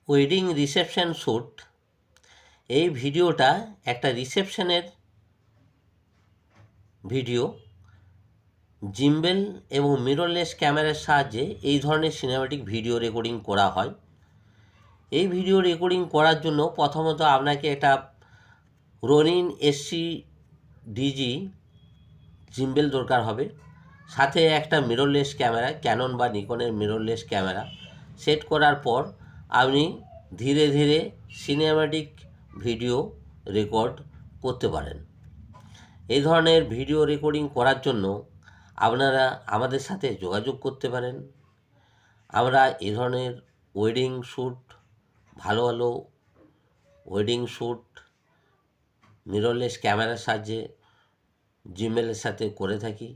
Wedding reception shoot, এই ভিডিওটা একটা রিসেপশনের ভিডিও। জিম্বেল এবং মিররলেস ক্যামেরার সাহায্যে এই ধরনের সিনেমাটিক ভিডিও রেকর্ডিং করা হয়। এই ভিডিও রেকর্ডিং করার জন্য প্রথমত আপনাকে একটা রনিন SC DG জিম্বেল দরকার হবে, সাথে একটা মিররলেস ক্যামেরা, ক্যানন বা নিকনের মিররলেস ক্যামেরা সেট করার পর আপনি ধীরে ধীরে সিনেমাটিক ভিডিও রেকর্ড করতে পারেন। এই ধরনের ভিডিও রেকর্ডিং করার জন্য আপনারা আমাদের সাথে যোগাযোগ করতে পারেন। আমরা এই ধরনের ওয়েডিং শ্যুট, ভালো ভালো ওয়েডিং শ্যুট মিররলেস ক্যামেরার সাহায্যে জিমেলের সাথে করে থাকি।